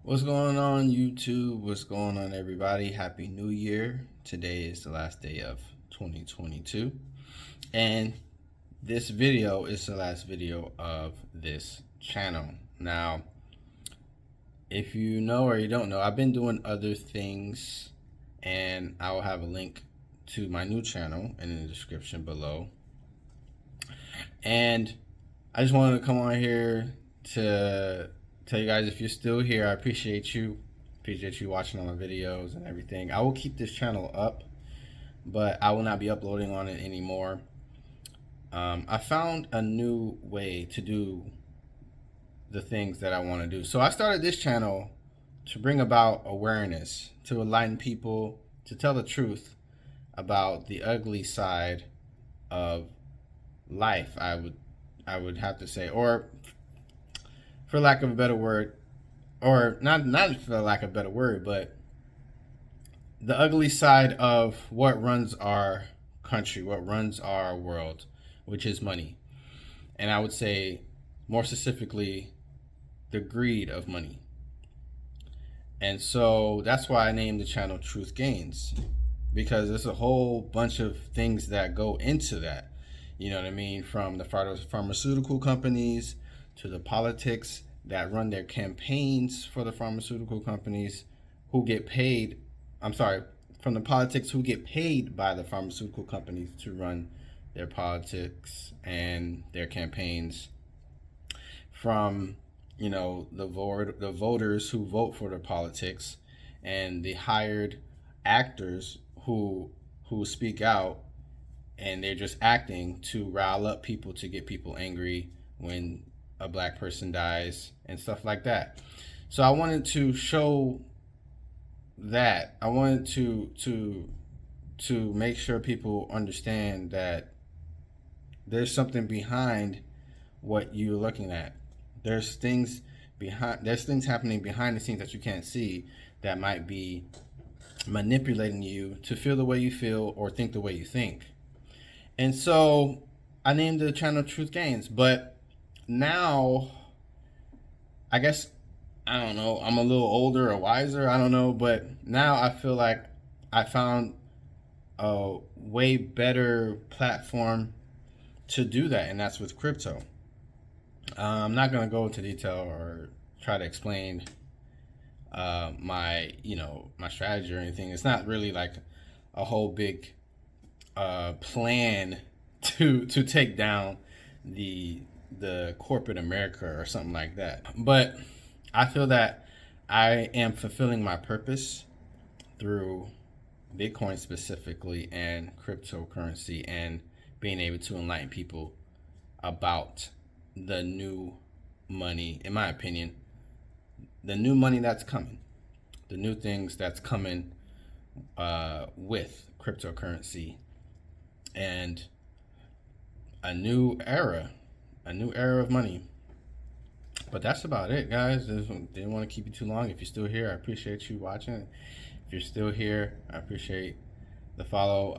What's going on, YouTube? What's going on, everybody? Happy New Year. Today is the last day of 2022. And this video is the last video of this channel. Now, if you know or you don't know, I've been doing other things, and I will have a link to my new channel in the description below. And I just wanted to come on here to tell you guys, if you're still here, I appreciate you. Appreciate you watching all my videos and everything. I will keep this channel up, but I will not be uploading on it anymore. I found a new way to do the things that I want to do. So I started this channel to bring about awareness, to enlighten people, to tell the truth about the ugly side of life. I would have to say, or for lack of a better word, or not for lack of a better word, but the ugly side of what runs our country, what runs our world, which is money. And I would say more specifically, the greed of money. And so that's why I named the channel TruthGains, because there's a whole bunch of things that go into that. You know what I mean? From the pharmaceutical companies to the politics that run their campaigns for the pharmaceutical companies who get paid. I'm sorry, from the politics who get paid by the pharmaceutical companies to run their politics and their campaigns, from the voters who vote for the politics, and the hired actors who speak out, and they're just acting to rile up people, to get people angry when a black person dies and stuff like that. So I wanted to show that. I wanted to make sure people understand that there's something behind what you're looking at. There's things happening behind the scenes that you can't see, that might be manipulating you to feel the way you feel or think the way you think. And so I named the channel Truth Gains. But now, I guess, I don't know, I'm a little older or wiser, I don't know, but now I feel like I found a way better platform to do that, and that's with crypto. I'm not going to go into detail or try to explain my strategy or anything. It's not really like a whole big plan to take down the corporate America or something like that. But I feel that I am fulfilling my purpose through Bitcoin specifically and cryptocurrency, and being able to enlighten people about the new money, in my opinion, the new money that's coming, the new things that's coming with cryptocurrency, and a new era, of money. But that's about it, guys. Didn't want to keep you too long. If you're still here, I appreciate you watching. If you're still here, I appreciate the follow.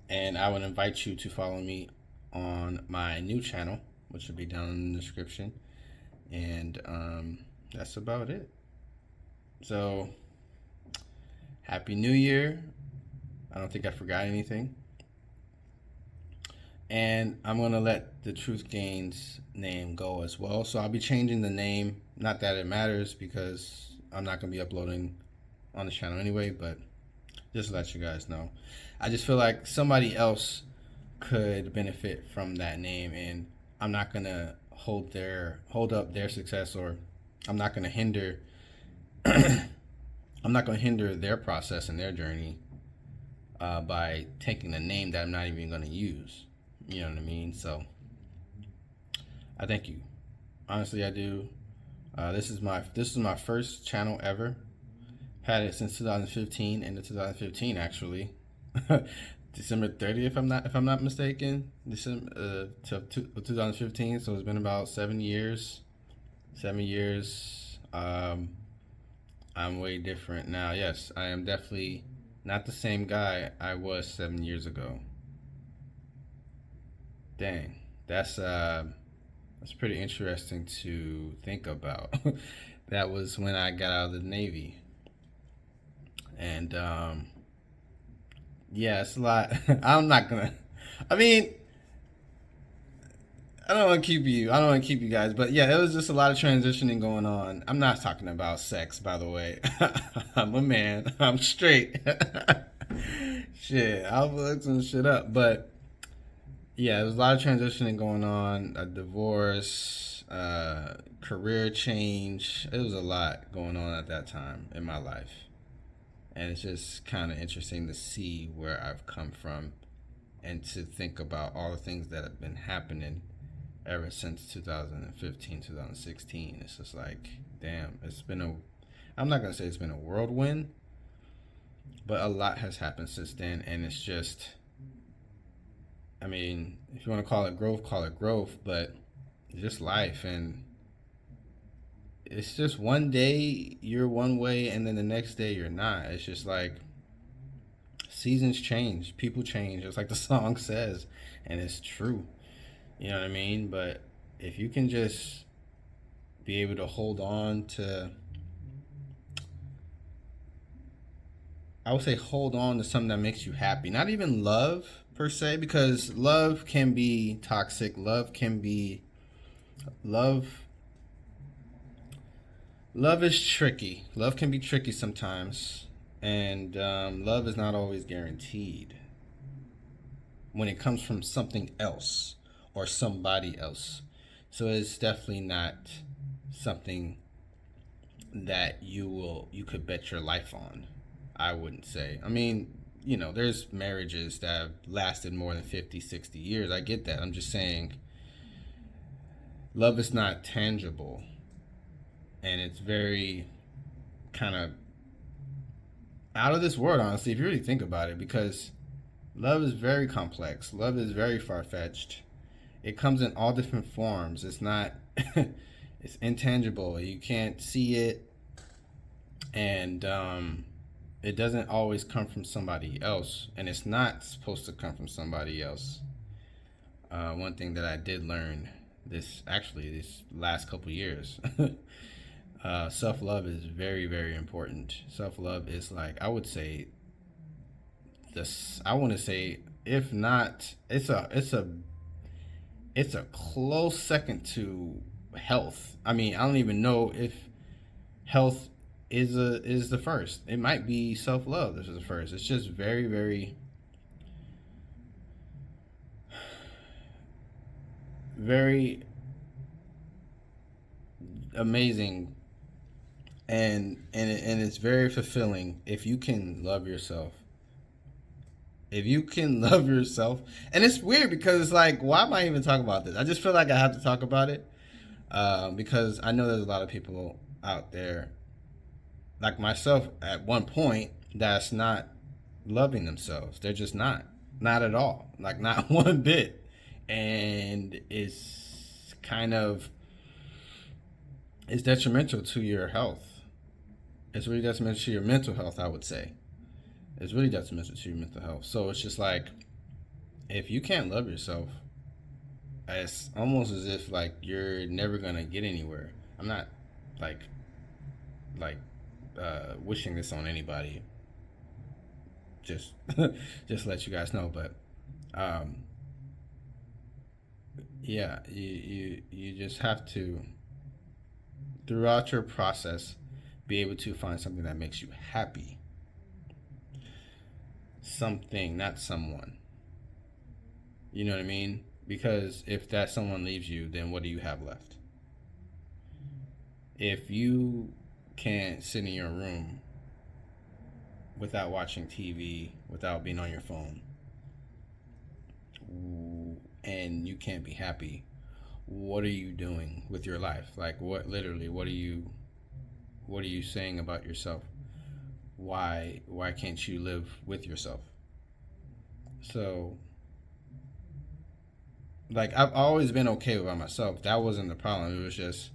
And I would invite you to follow me on my new channel, which will be down in the description. And that's about it. So, Happy New Year. I don't think I forgot anything. And I'm going to let the Truth Gains name go as well. So I'll be changing the name. Not that it matters, because I'm not going to be uploading on the channel anyway, but just to let you guys know. I just feel like somebody else could benefit from that name, and I'm not going to hold up their success, or I'm not going to hinder their process and their journey by taking a name that I'm not even going to use. You know what I mean? So I thank you. Honestly, I do. This is my first channel ever. Had it since 2015, end of 2015 actually. December 30th, if I'm not mistaken. December 2015. So it's been about 7 years. 7 years. I'm way different now. Yes, I am definitely not the same guy I was 7 years ago. Dang, that's pretty interesting to think about. That was when I got out of the Navy. And yeah, it's a lot. I'm not gonna. I mean, I don't want to keep you guys, but yeah, it was just a lot of transitioning going on. I'm not talking about sex, by the way. I'm a man. I'm straight. Shit, I'll look some shit up, but yeah, there was a lot of transitioning going on. A divorce, career change. It was a lot going on at that time in my life, and it's just kind of interesting to see where I've come from and to think about all the things that have been happening ever since 2015, 2016. It's just like, damn, I'm not going to say it's been a whirlwind, but a lot has happened since then. And it's just, I mean, if you want to call it growth, but it's just life. And it's just one day you're one way and then the next day you're not. It's just like seasons change, people change, just like the song says. And it's true. You know what I mean? But if you can just be able to hold on to, I would say hold on to something that makes you happy. Not even love per se, because love can be toxic. Love love is tricky. Love can be tricky sometimes. And love is not always guaranteed when it comes from something else or somebody else. So it's definitely not something that you could bet your life on. I wouldn't say. I mean, there's marriages that have lasted more than 50, 60 years. I get that. I'm just saying love is not tangible, and it's very kind of out of this world, honestly, if you really think about it, because love is very complex. Love is very far fetched. It comes in all different forms. It's not, it's intangible. You can't see it, and it doesn't always come from somebody else, and it's not supposed to come from somebody else. One thing that I did learn this last couple years, self love is very, very important. Self love is like, I would say this. I want to say, if not, it's a close second to health. I mean, I don't even know if health is the first. It might be self love. This is the first. It's just very, very, very amazing, and it's very fulfilling if you can love yourself. If you can love yourself, and it's weird because it's like, why am I even talking about this? I just feel like I have to talk about it, because I know there's a lot of people out there like myself at one point that's not loving themselves. They're just not at all, like not one bit, and it's detrimental to your health. It's really detrimental to your mental health, I would say. It's really detrimental to your mental health. So it's just like, if you can't love yourself, it's almost as if like you're never gonna get anywhere. I'm not like like wishing this on anybody. Just just let you guys know, but um, yeah, you just have to, throughout your process, be able to find something that makes you happy. Something, not someone. You know what I mean? Because if that someone leaves you, then what do you have left? If you can't sit in your room without watching TV, without being on your phone, and you can't be happy, what are you doing with your life? Like, what are you saying about yourself? Why can't you live with yourself? So, like, I've always been okay with myself. That wasn't the problem. It was just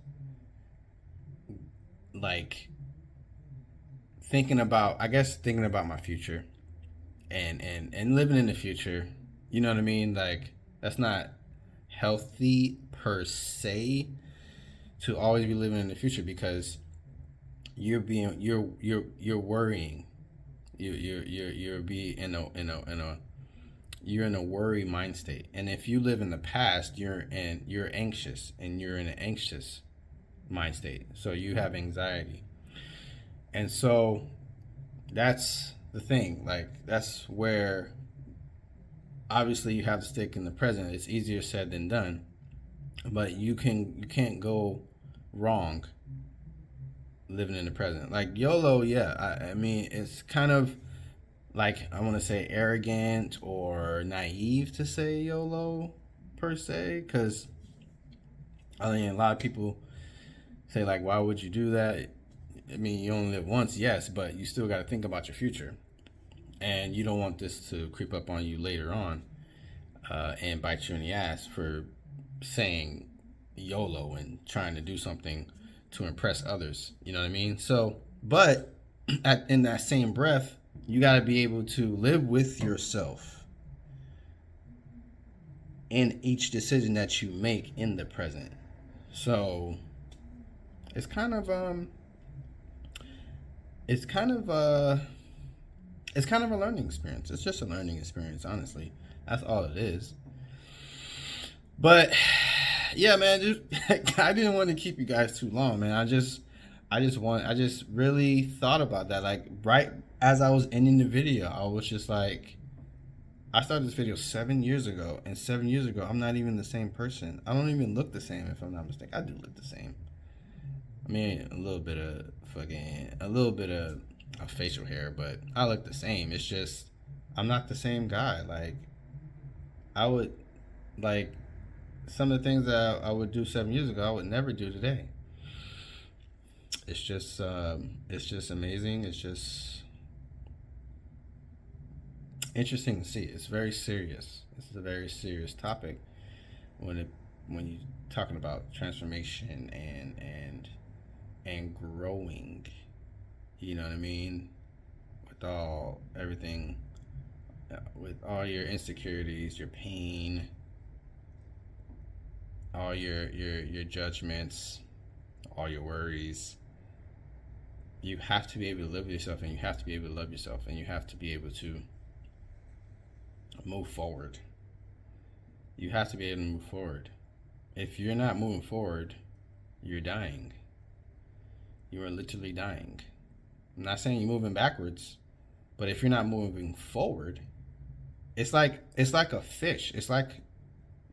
like thinking about my future, and living in the future. You know what I mean? Like, that's not healthy per se to always be living in the future, because you're worrying. You're be in a you're in a worry mind state. And if you live in the past, you're anxious, and you're in an anxious mind state. So you have anxiety. And so that's the thing. Like, that's where obviously you have to stick in the present. It's easier said than done, but you can't go wrong living in the present. Like YOLO, yeah. I mean, it's kind of like, I want to say arrogant or naive to say YOLO per se, because I mean, a lot of people say, like, why would you do that? I mean, you only live once, yes, but you still got to think about your future, and you don't want this to creep up on you later on, and bite you in the ass for saying YOLO and trying to do something to impress others. You know what I mean? So, but in that same breath, you got to be able to live with yourself in each decision that you make in the present. So it's kind of it's kind of it's kind of a learning experience. It's just a learning experience, honestly. That's all it is. But yeah, man, just I didn't want to keep you guys too long, man. I just really thought about that. Like, right as I was ending the video, I was just like, I started this video 7 years ago, and 7 years ago, I'm not even the same person. I don't even look the same, if I'm not mistaken. I do look the same. I mean, a little bit of facial hair, but I look the same. It's just, I'm not the same guy. Like, I would, like, some of the things that I would do 7 years ago, I would never do today. It's just amazing. It's just interesting to see. It's very serious. This is a very serious topic when you're talking about transformation and growing. You know what I mean? With everything, with all your insecurities, your pain, all your judgments, all your worries. You have to be able to live with yourself, and you have to be able to love yourself, and you have to be able to move forward. You have to be able to move forward. If you're not moving forward, you're dying. You are literally dying. I'm not saying you're moving backwards, but if you're not moving forward, it's like a fish. It's like,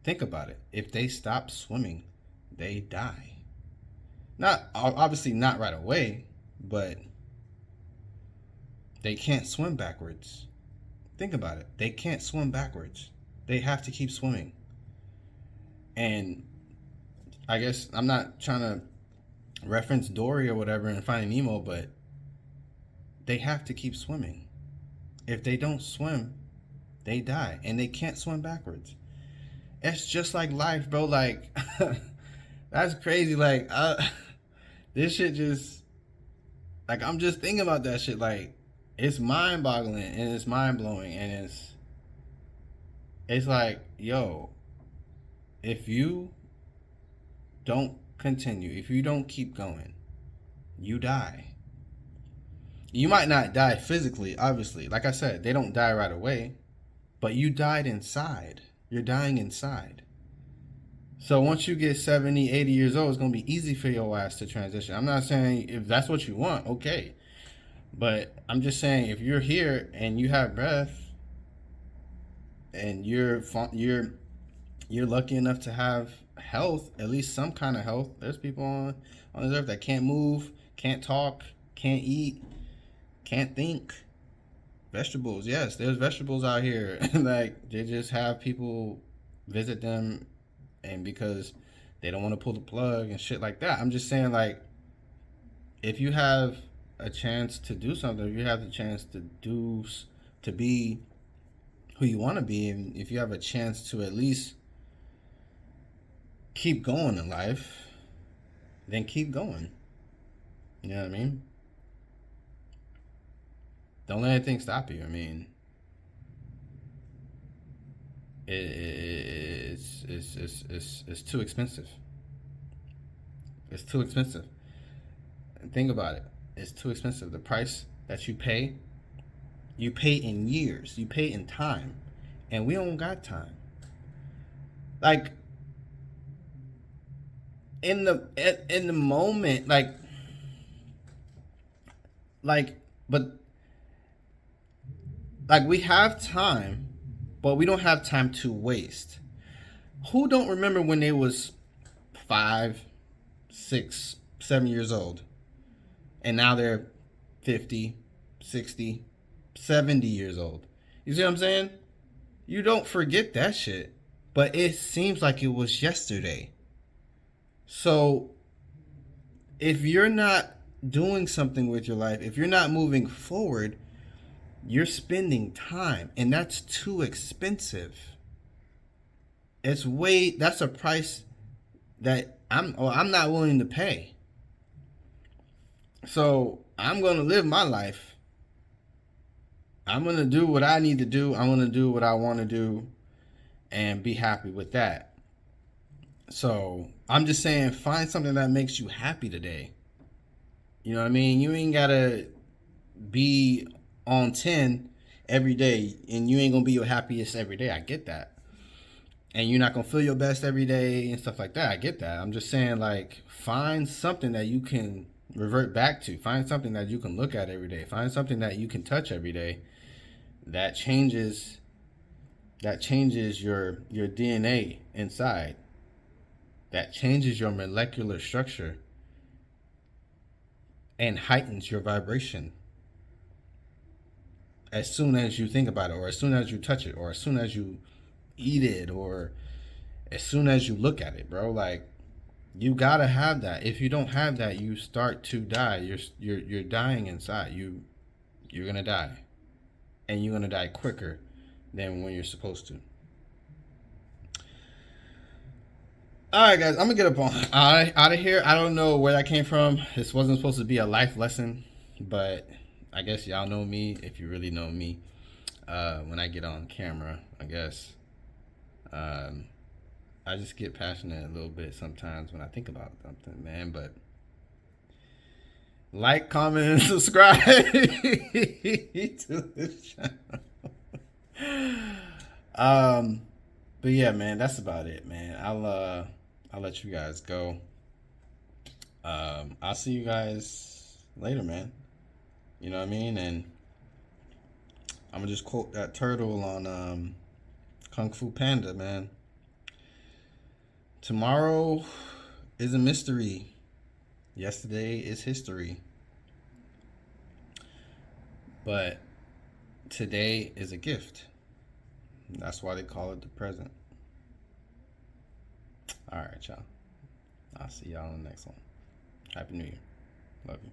think about it. If they stop swimming, they die. Not obviously not right away, but they can't swim backwards. Think about it. They can't swim backwards. They have to keep swimming. And I guess I'm not trying to reference Dory or whatever in Finding Nemo, but they have to keep swimming. If they don't swim, they die, and they can't swim backwards. It's just like life, bro. Like, that's crazy. Like, this shit just, like, I'm just thinking about that shit. Like, it's mind boggling, and it's mind blowing, and it's like, yo, if you don't continue, if you don't keep going, you die. You might not die physically, obviously. Like I said, they don't die right away, but you died inside. You're dying inside. So once you get 70, 80 years old, it's going to be easy for your ass to transition. I'm not saying if that's what you want, okay. But I'm just saying, if you're here and you have breath, and you're lucky enough to have health, at least some kind of health. There's people on this earth that can't move, can't talk, can't eat, can't think. Vegetables, yes, there's vegetables out here. Like, they just have people visit them, and because they don't want to pull the plug and shit like that. I'm just saying, like, if you have a chance to do something, if you have the chance to be who you want to be, and if you have a chance to at least keep going in life, then keep going. You know what I mean? Don't let anything stop you. I mean, it's too expensive. It's too expensive. And think about it. is too expensive. The price that you pay in years, you pay in time, and we don't got time. Like in the moment, like, but like we have time, but we don't have time to waste. Who don't remember when they was 5, 6, 7 years old, and now they're 50, 60, 70 years old? You see what I'm saying? You don't forget that shit, but it seems like it was yesterday. So if you're not doing something with your life, if you're not moving forward, you're spending time, and that's too expensive. That's a price that I'm not willing to pay. So I'm gonna live my life. I'm gonna do what I need to do. I'm gonna do what I want to do, and be happy with that. So I'm just saying, find something that makes you happy today. You know what I mean? You ain't gotta be on 10 every day, and you ain't gonna be your happiest every day. I get that. And you're not gonna feel your best every day and stuff like that. I get that. I'm just saying, like, find something that you can revert back to. Find something that you can look at every day. Find something that you can touch every day that changes your DNA inside. That changes your molecular structure and heightens your vibration as soon as you think about it, or as soon as you touch it, or as soon as you eat it, or as soon as you look at it, bro. Like, you gotta have that. If you don't have that, you start to die. You're dying inside. You're gonna die, and you're gonna die quicker than when you're supposed to. All right, guys, I'm gonna get up on out of here. I don't know where that came from. This wasn't supposed to be a life lesson, but I guess y'all know me if you really know me. When I get on camera, I guess I just get passionate a little bit sometimes when I think about something, man. But like, comment, and subscribe to this channel. But yeah, man, that's about it, man. I'll let you guys go. I'll see you guys later, man. You know what I mean? And I'm gonna just quote that turtle on Kung Fu Panda, man. Tomorrow is a mystery. Yesterday is history. But today is a gift. That's why they call it the present. All right, y'all. I'll see y'all in the next one. Happy New Year. Love you.